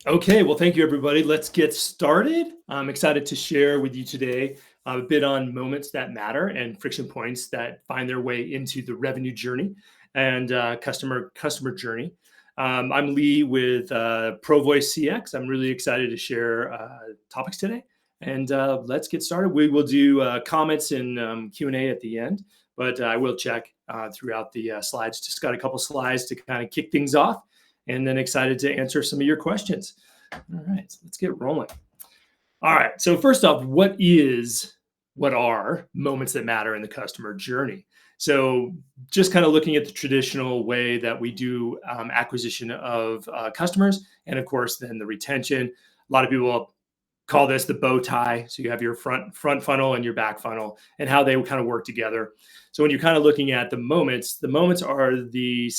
Okay, well, thank you, everybody. Let's get started. I'm excited to share with you today a bit on moments that matter and friction points that find their way into the revenue journey and customer journey. I'm Lee with Provoice CX. I'm really excited to share topics today, and let's get started. We will do comments and Q&A at the end, but I will check throughout the slides. Just got a couple slides to kind of kick things off, and then excited to answer some of your questions. All right, so let's get rolling. All right, so first off, what are moments that matter in the customer journey? So just kind of looking at the traditional way that we do acquisition of customers, and of course, then the retention. A lot of people call this the bow tie. So you have your front funnel and your back funnel, and how they kind of work together. So when you're kind of looking at the moments are the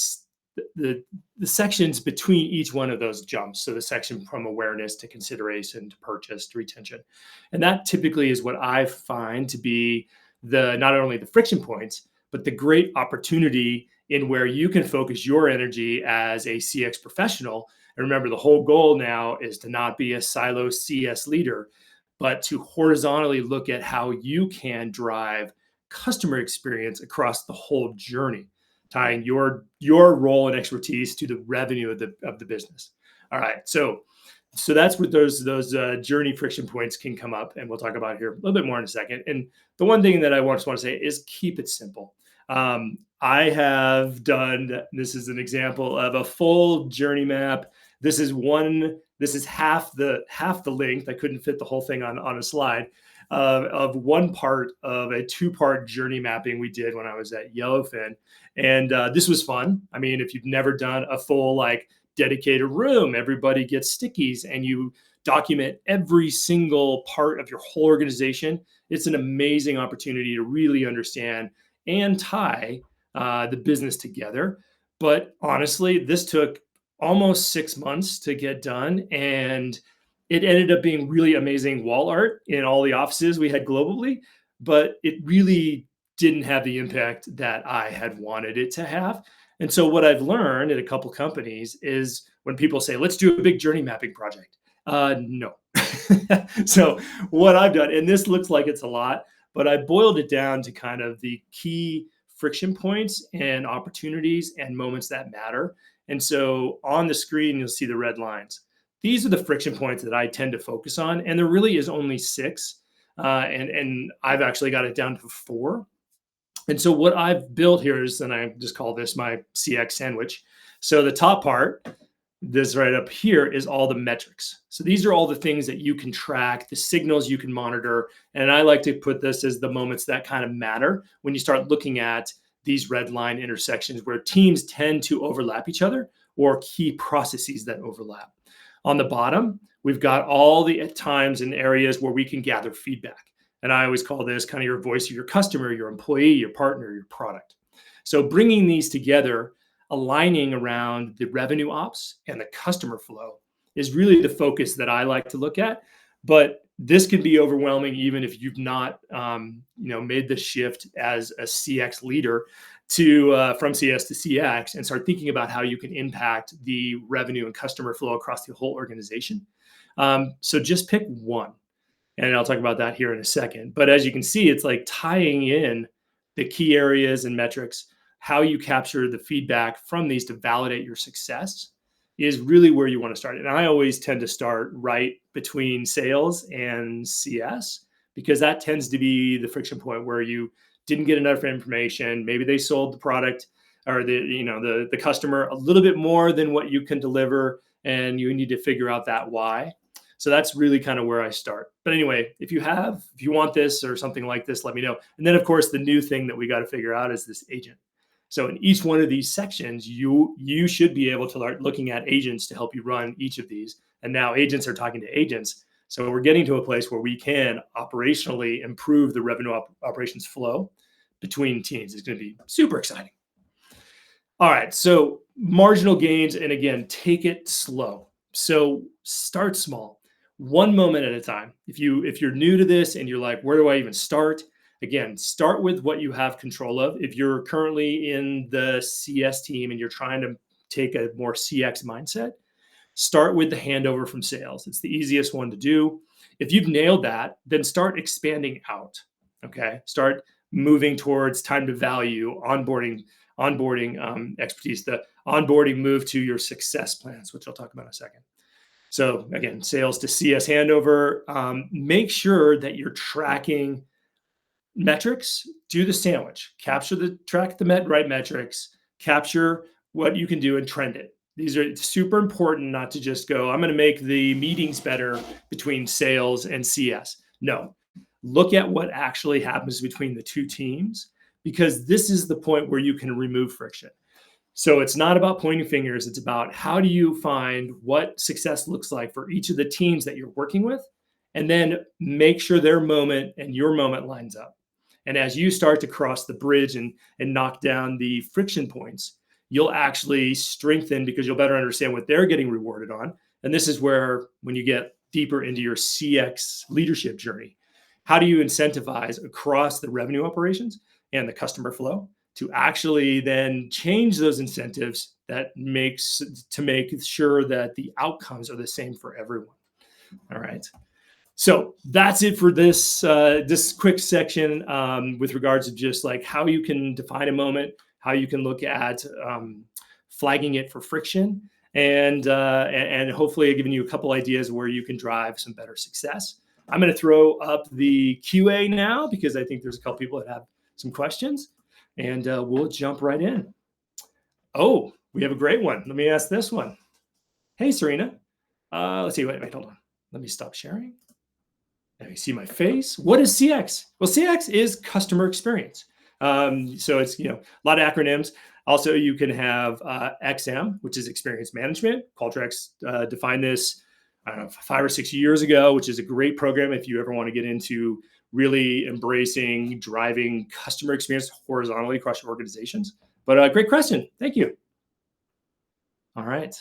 sections between each one of those jumps. So the section from awareness to consideration to purchase to retention. And that typically is what I find to be not only the friction points, but the great opportunity in where you can focus your energy as a CX professional. And remember, the whole goal now is to not be a silo CS leader, but to horizontally look at how you can drive customer experience across the whole journey, tying your role and expertise to the revenue of the business. All right, so that's what those journey friction points can come up, and we'll talk about here a little bit more in a second. And the one thing that I just want to say is keep it simple. I have done, this is an example of a full journey map. This is half the length. I couldn't fit the whole thing on a slide. Of one part of a two-part journey mapping we did when I was at Yellowfin. And this was fun. I mean, if you've never done a full dedicated room, everybody gets stickies and you document every single part of your whole organization, it's an amazing opportunity to really understand and tie the business together. But honestly, this took almost 6 months to get done, and it ended up being really amazing wall art in all the offices we had globally, but it really didn't have the impact that I had wanted it to have. And so what I've learned at a couple companies is when people say, let's do a big journey mapping project. No. So what I've done, and this looks like it's a lot, but I boiled it down to kind of the key friction points and opportunities and moments that matter. And so on the screen, you'll see the red lines. These are the friction points that I tend to focus on, and there really is only 6, and I've actually got it down to 4. And so what I've built here is, and I just call this my CX sandwich. So the top part, this right up here, is all the metrics. So these are all the things that you can track, the signals you can monitor, and I like to put this as the moments that kind of matter when you start looking at these red line intersections where teams tend to overlap each other or key processes that overlap. On the bottom, we've got all the times and areas where we can gather feedback. And I always call this kind of your voice of your customer, your employee, your partner, your product. So bringing these together, aligning around the revenue ops and the customer flow is really the focus that I like to look at. But this can be overwhelming even if you've not made the shift as a CX leader to from CS to CX and start thinking about how you can impact the revenue and customer flow across the whole organization. So just pick one, and I'll talk about that here in a second. But as you can see, it's like tying in the key areas and metrics, how you capture the feedback from these to validate your success is really where you want to start. And I always tend to start right between sales and CS, because that tends to be the friction point where you didn't get enough information. Maybe they sold the product or the customer a little bit more than what you can deliver, and you need to figure out that why. So that's really kind of where I start. But anyway, if you want this or something like this, let me know. And then of course, the new thing that we got to figure out is this agent. So in each one of these sections, you should be able to start looking at agents to help you run each of these. And now agents are talking to agents. So we're getting to a place where we can operationally improve the revenue operations flow between teams. It's going to be super exciting. All right, so marginal gains, and again, take it slow. So start small, one moment at a time. If you're new to this and you're like, where do I even start? Again, start with what you have control of. If you're currently in the CS team and you're trying to take a more CX mindset, start with the handover from sales. It's the easiest one to do. If you've nailed that, then start expanding out. Okay, start moving towards time to value, onboarding expertise, the onboarding move to your success plans, which I'll talk about in a second. So again, sales to CS handover. Make sure that you're tracking metrics. Do the sandwich. Track the right metrics. Capture what you can do and trend it. These are super important, not to just go, I'm going to make the meetings better between sales and CS. No, look at what actually happens between the two teams, because this is the point where you can remove friction. So it's not about pointing fingers. It's about how do you find what success looks like for each of the teams that you're working with, and then make sure their moment and your moment lines up. And as you start to cross the bridge and knock down the friction points, you'll actually strengthen, because you'll better understand what they're getting rewarded on. And this is where, when you get deeper into your CX leadership journey, how do you incentivize across the revenue operations and the customer flow to actually then change those incentives to make sure that the outcomes are the same for everyone. All right. So that's it for this quick section with regards to just like how you can define a moment, how you can look at flagging it for friction, and hopefully I've given you a couple ideas where you can drive some better success. I'm going to throw up the QA now, because I think there's a couple people that have some questions, and we'll jump right in. Oh, we have a great one. Let me ask this one. Hey, Serena. Let's see. Wait, hold on. Let me stop sharing. Now you see my face. What is CX? Well, CX is customer experience. So it's, a lot of acronyms. Also, you can have XM, which is experience management. Qualtrics defined this, I don't know, 5 or 6 years ago, which is a great program if you ever want to get into really embracing driving customer experience horizontally across your organizations. But great question. Thank you. All right.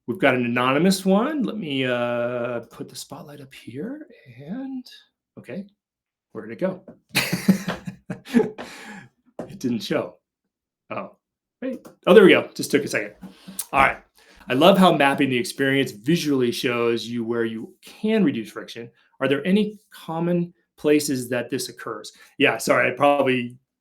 We've got an anonymous one. Let me put the spotlight up here. And okay, where did it go? It didn't show. Oh, wait. Oh, there we go. Just took a second. All right. I love how mapping the experience visually shows you where you can reduce friction. Are there any common places that this occurs? Yeah, sorry.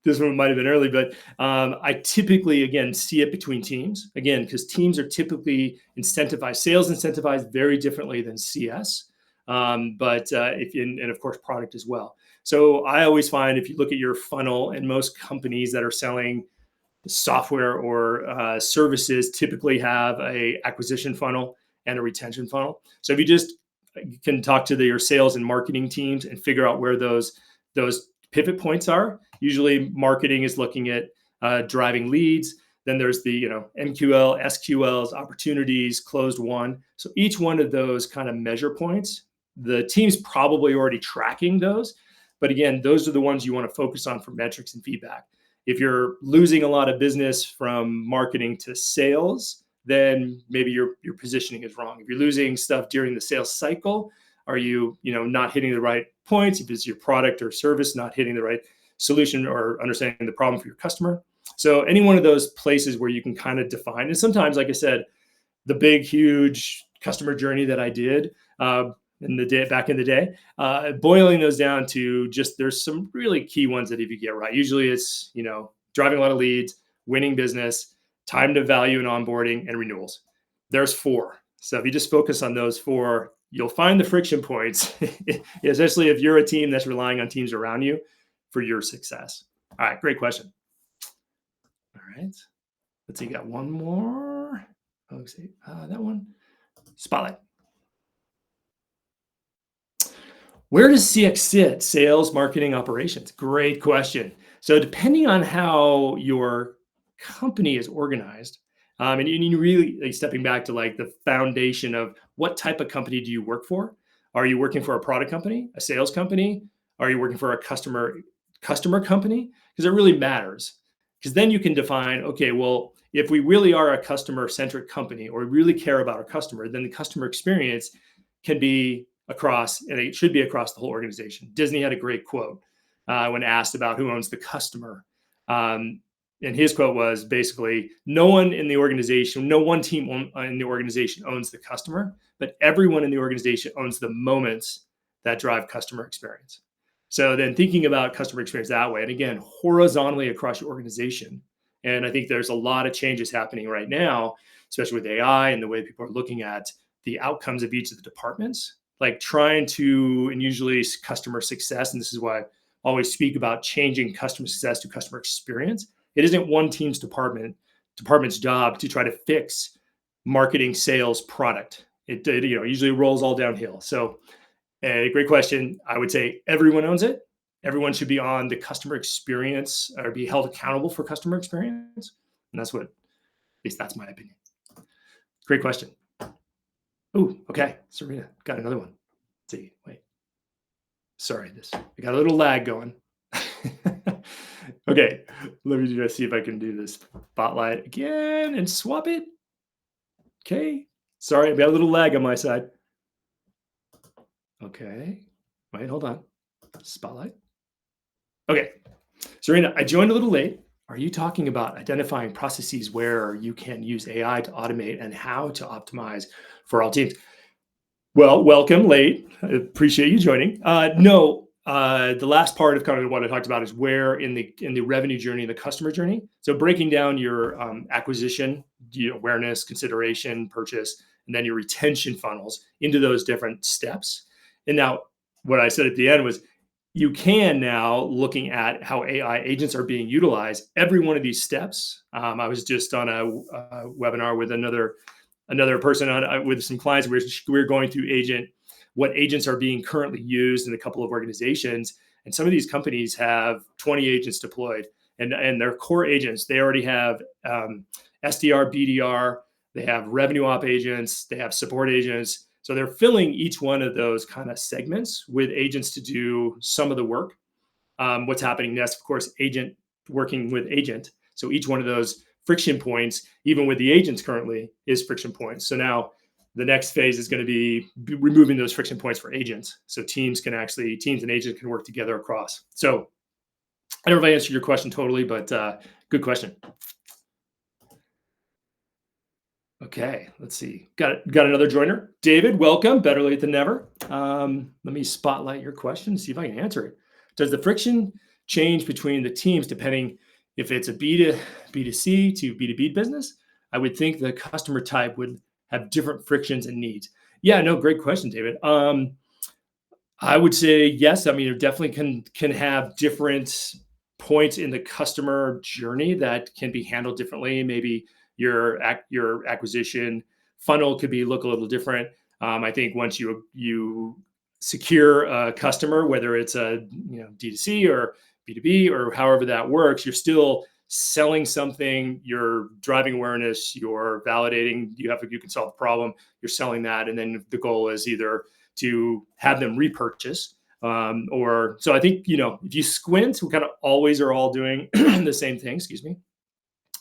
This one might have been early, but I typically, again, see it between teams. Again, because teams are typically incentivized. Sales incentivized very differently than CS, and of course, product as well. So I always find, if you look at your funnel, and most companies that are selling software or services typically have a acquisition funnel and a retention funnel. So if you just can talk to your sales and marketing teams and figure out where those pivot points are. Usually marketing is looking at driving leads. Then there's the MQL, SQLs, opportunities, closed won. So each one of those kind of measure points, the team's probably already tracking those. But again, those are the ones you want to focus on for metrics and feedback. If you're losing a lot of business from marketing to sales, then maybe your positioning is wrong. If you're losing stuff during the sales cycle, are you not hitting the right points? If it's your product or service not hitting the right solution or understanding the problem for your customer. So any one of those places where you can kind of define, and sometimes, like I said, the big, huge customer journey that I did back in the day, boiling those down to just, there's some really key ones that if you get right, usually it's, driving a lot of leads, winning business, time to value and onboarding, and renewals. There's 4. So if you just focus on those 4, you'll find the friction points, especially if you're a team that's relying on teams around you for your success. All right, great question. All right, let's see, got one more. Let's see, that one. Spotlight. Where does CX sit? Sales, marketing, operations. Great question. So depending on how your company is organized, and you really, like, stepping back to like the foundation of what type of company do you work for? Are you working for a product company, a sales company? Are you working for a customer company? Because it really matters. Because then you can define, okay, well, if we really are a customer-centric company, or we really care about our customer, then the customer experience can be across, and it should be across the whole organization. Disney had a great quote when asked about who owns the customer. and his quote was basically, no one in the organization, no one team in the organization owns the customer, but everyone in the organization owns the moments that drive customer experience. So then thinking about customer experience that way, and again, horizontally across your organization. And I think there's a lot of changes happening right now, especially with AI and the way people are looking at the outcomes of each of the departments, like trying to, and usually customer success. And this is why I always speak about changing customer success to customer experience. It isn't one team's department's job to try to fix marketing, sales, product. It usually rolls all downhill. So a great question. I would say everyone owns it. Everyone should be on the customer experience or be held accountable for customer experience. And that's what, at least that's my opinion. Great question. Oh, okay. Serena, got another one. Let's see, wait. Sorry, I got a little lag going. Okay, let me just see if I can do this spotlight again and swap it. Okay, sorry, I got a little lag on my side. Okay, wait, hold on. Spotlight. Okay, Serena, I joined a little late. Are you talking about identifying processes where you can use AI to automate and how to optimize for all teams? Well, welcome late. I appreciate you joining. No, the last part of kind of what I talked about is where in the revenue journey, the customer journey. So breaking down your acquisition, awareness, consideration, purchase, and then your retention funnels into those different steps. And now, what I said at the end was, you can now, looking at how AI agents are being utilized, every one of these steps. I was just on a webinar with another person with some clients. We're going through what agents are being currently used in a couple of organizations. And some of these companies have 20 agents deployed, and their core agents, they already have SDR, BDR, they have revenue op agents, they have support agents. So they're filling each one of those kind of segments with agents to do some of the work. What's happening next, of course, agent working with agent. So each one of those friction points, even with the agents currently, is friction points. So now the next phase is going to be removing those friction points for agents. So teams and agents can work together across. So I don't know if I answered your question totally, but good question. Okay, let's see. Got another joiner. David, welcome. Better late than never. Let me spotlight your question, see if I can answer it. Does the friction change between the teams depending if it's a B2C to B2B business? I would think the customer type would have different frictions and needs. Yeah, no, great question, David. I would say yes. I mean, it definitely can have different points in the customer journey that can be handled differently. Maybe your acquisition funnel could look a little different. I think once you secure a customer, whether it's a D2C or B2B or however that works, you're still selling something, you're driving awareness, you're validating, you can solve the problem, you're selling that. And then the goal is either to have them repurchase or, so I think, if you squint, we kind of always are all doing the same thing,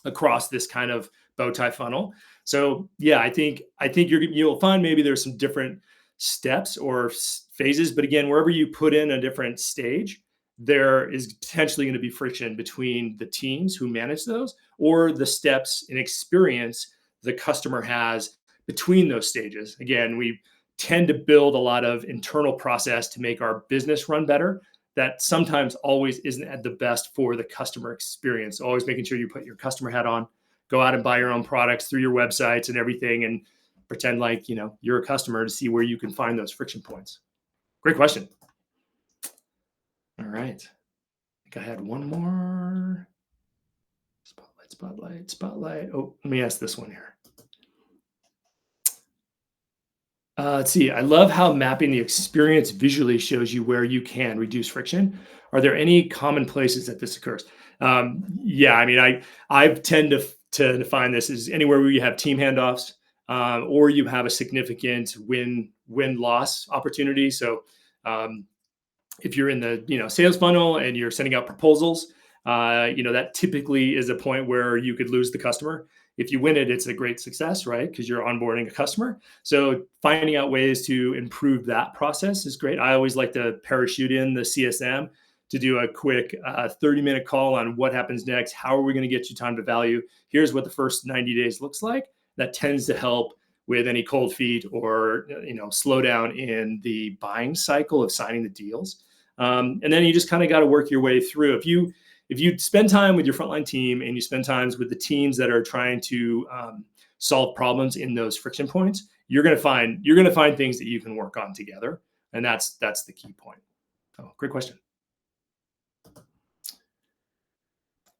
across this kind of bow tie funnel. So yeah, I think you'll find maybe there's some different steps or phases, but again, wherever you put in a different stage, there is potentially going to be friction between the teams who manage those or the steps and experience the customer has between those stages. Again, we tend to build a lot of internal process to make our business run better. That sometimes always isn't at the best for the customer experience. Always making sure you put your customer hat on, go out and buy your own products through your websites and everything, and pretend like you're a customer to see where you can find those friction points. Great question. All right. I think I had one more. Spotlight. Oh, let me ask this one here. Let's see. I love how mapping the experience visually shows you where you can reduce friction. Are there any common places that this occurs? Yeah, I mean, I tend to define this as anywhere where you have team handoffs or you have a significant win-loss opportunity. So if you're in the sales funnel and you're sending out proposals, that typically is a point where you could lose the customer. If you win it, it's a great success, right? Because you're onboarding a customer. So finding out ways to improve that process is great. I always like to parachute in the CSM to do a quick 30-minute call on what happens next. How are we going to get you time to value? Here's what the first 90 days looks like. That tends to help with any cold feet or slow down in the buying cycle of signing the deals. And then you just kind of got to work your way through. If you spend time with your frontline team and you spend times with the teams that are trying to solve problems in those friction points, you're going to find things that you can work on together, and that's the key point. Oh, great question.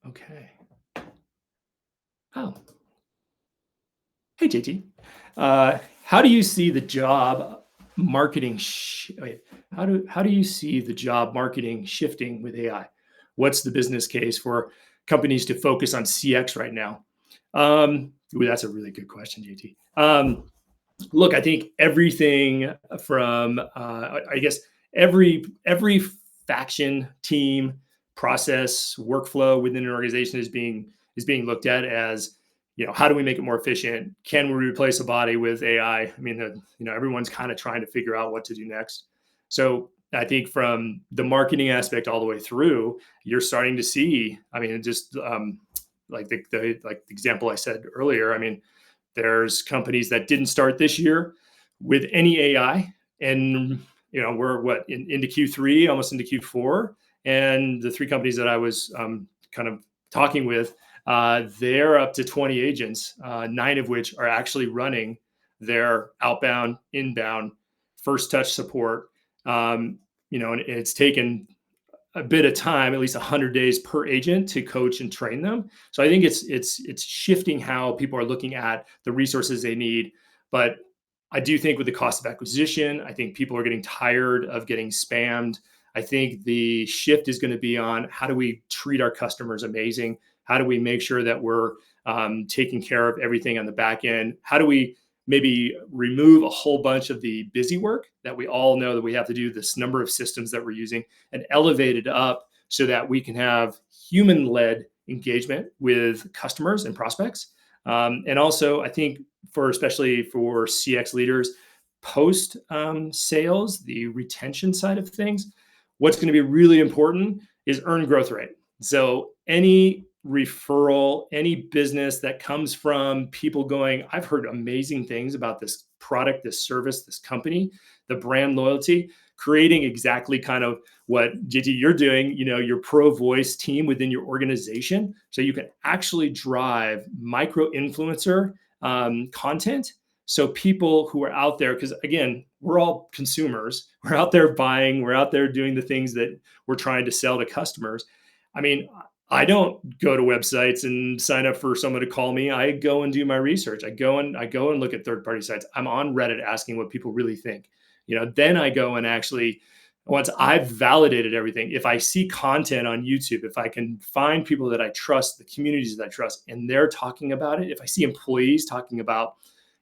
Okay. Oh, hey JT. How do you see the job marketing? How do you see the job marketing shifting with AI? What's the business case for companies to focus on CX right now? That's a really good question, JT. Look, I think everything from I guess every faction, team, process, workflow within an organization is being looked at as, how do we make it more efficient? Can we replace a body with AI? I mean, everyone's kind of trying to figure out what to do next. So I think from the marketing aspect all the way through, you're starting to see, I mean, just like the example I said earlier, I mean, there's companies that didn't start this year with any AI, and we're into Q3, almost into Q4, and the three companies that I was kind of talking with, they're up to 20 agents, 9 of which are actually running their outbound, inbound, first touch support. And it's taken a bit of time, at least 100 days per agent, to coach and train them. So I think it's shifting how people are looking at the resources they need. But I do think with the cost of acquisition, I think people are getting tired of getting spammed. I think the shift is going to be on how do we treat our customers amazing? How do we make sure that we're taking care of everything on the back end? How do we maybe remove a whole bunch of the busy work that we all know that we have to do, this number of systems that we're using, and elevate it up so that we can have human-led engagement with customers and prospects. And also, I think especially for CX leaders, post sales, the retention side of things, what's going to be really important is earned growth rate. So any referral, any business that comes from people going, I've heard amazing things about this product, this service, this company, the brand loyalty, creating exactly kind of what JT you're doing, your Provoice team within your organization, so you can actually drive micro influencer content. So people who are out there, because again, we're all consumers, we're out there buying, we're out there doing the things that we're trying to sell to customers. I mean, I don't go to websites and sign up for someone to call me. I go and do my research. I go and look at third-party sites. I'm on Reddit asking what people really think. Then I go and actually, once I've validated everything, if I see content on YouTube, if I can find people that I trust, the communities that I trust, and they're talking about it, if I see employees talking about,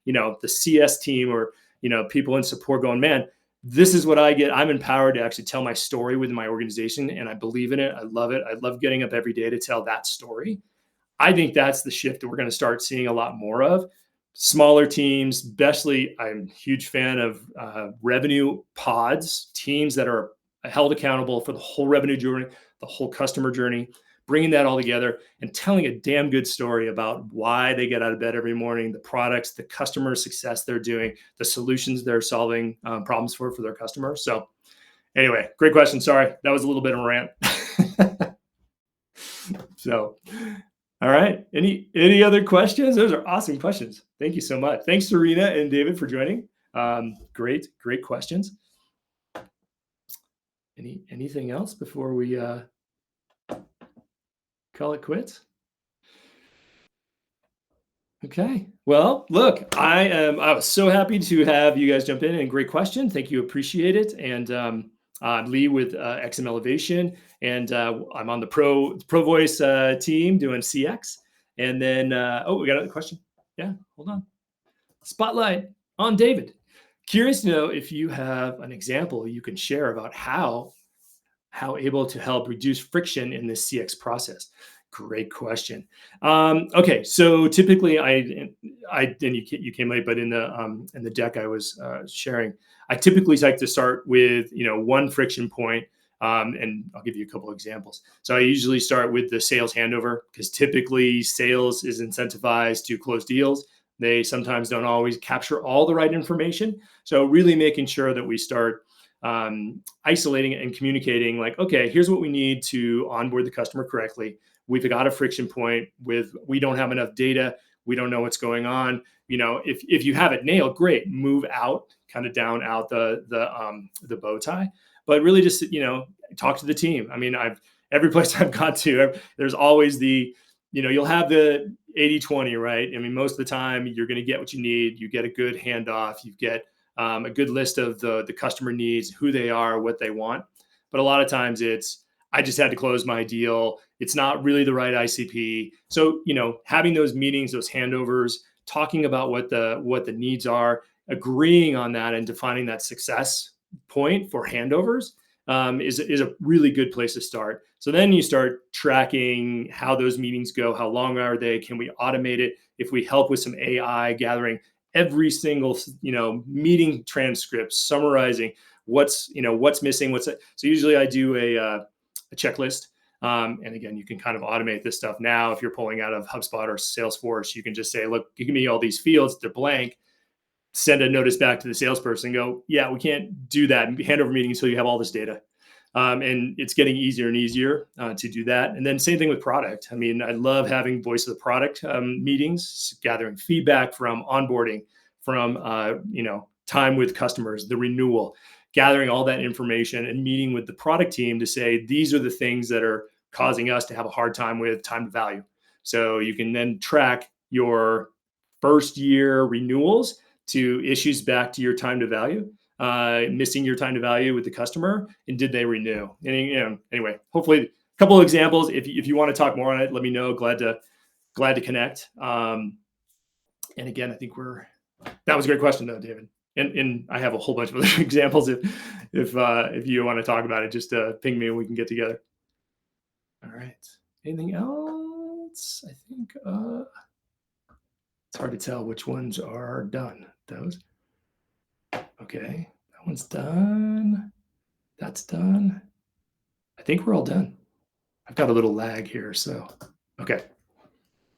the CS team or, people in support going, man, this is what I get. I'm empowered to actually tell my story within my organization, and I believe in it. I love it. I love getting up every day to tell that story. I think that's the shift that we're going to start seeing a lot more of. Smaller teams, especially, I'm a huge fan of revenue pods, teams that are held accountable for the whole revenue journey, the whole customer journey, bringing that all together and telling a damn good story about why they get out of bed every morning, the products, the customer success they're doing, the solutions they're solving problems for their customers. So anyway, great question. Sorry, that was a little bit of a rant. So, all right. Any other questions? Those are awesome questions. Thank you so much. Thanks, Serena and David, for joining. Great questions. Anything else before we call it quits? Okay. Well, look, I was so happy to have you guys jump in, and great question. Thank you. Appreciate it. And I'm Lee with XM Elevation, and I'm on the Provoice team doing CX. And then, we got another question. Yeah, hold on. Spotlight on David. Curious to know if you have an example you can share about how able to help reduce friction in this CX process. Great question. Okay, so typically, you came late, but in the deck I was sharing, I typically like to start with one friction point And I'll give you a couple examples. So I usually start with the sales handover because typically sales is incentivized to close deals. They sometimes don't always capture all the right information. So really making sure that we start isolating and communicating like, okay, here's what we need to onboard the customer correctly. We've got a friction point with we don't have enough data. We don't know what's going on. If you have it nailed, great. Move out, kind of down out the bow tie, but really just talk to the team. I mean, every place I've got to, there's always you'll have the 80-20, right? I mean, most of the time you're going to get what you need. You get a good handoff. You get a good list of the customer needs, who they are, what they want. But a lot of times I just had to close my deal. It's not really the right ICP. So, having those meetings, those handovers, talking about what the needs are, agreeing on that and defining that success point for handovers is a really good place to start. So then you start tracking how those meetings go, how long are they, can we automate it? If we help with some AI gathering every single meeting transcript, summarizing what's missing, so usually I do a checklist. And again, you can kind of automate this stuff now. If you're pulling out of HubSpot or Salesforce, you can just say, look, give me all these fields, they're blank. Send a notice back to the salesperson, go, yeah, we can't do that handover meeting until you have all this data. And it's getting easier and easier to do that. And then same thing with product. I mean, I love having voice of the product meetings, gathering feedback from onboarding, from time with customers, the renewal, gathering all that information and meeting with the product team to say, these are the things that are causing us to have a hard time with time to value. So you can then track your first year renewals to issues back to your time to value, missing your time to value with the customer, and did they renew? And anyway, hopefully a couple of examples. If you want to talk more on it, let me know. Glad to connect. And again, I think that was a great question though, David. And I have a whole bunch of other examples. If you want to talk about it, just ping me and we can get together. All right. Anything else? I think it's hard to tell which ones are done. Those. Okay, that one's done. That's done. I think we're all done. I've got a little lag here, so okay.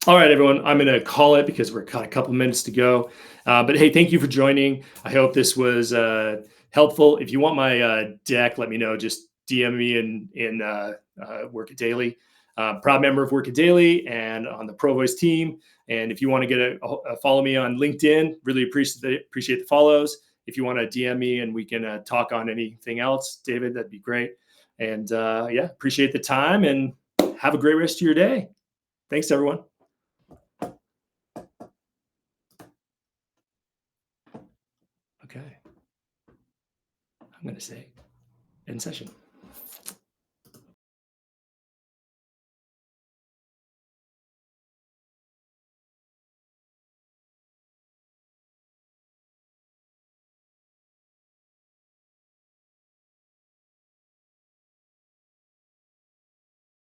All right, everyone, I'm going to call it because we're got a couple minutes to go. But hey, thank you for joining. I hope this was helpful. If you want my deck, let me know. Just DM me in Work It Daily. Proud member of Work It Daily and on the Provoice team. And if you want to get a follow me on LinkedIn, really appreciate the follows. If you want to DM me and we can talk on anything else, David, that'd be great. And appreciate the time and have a great rest of your day. Thanks, everyone. Okay. I'm going to say end session.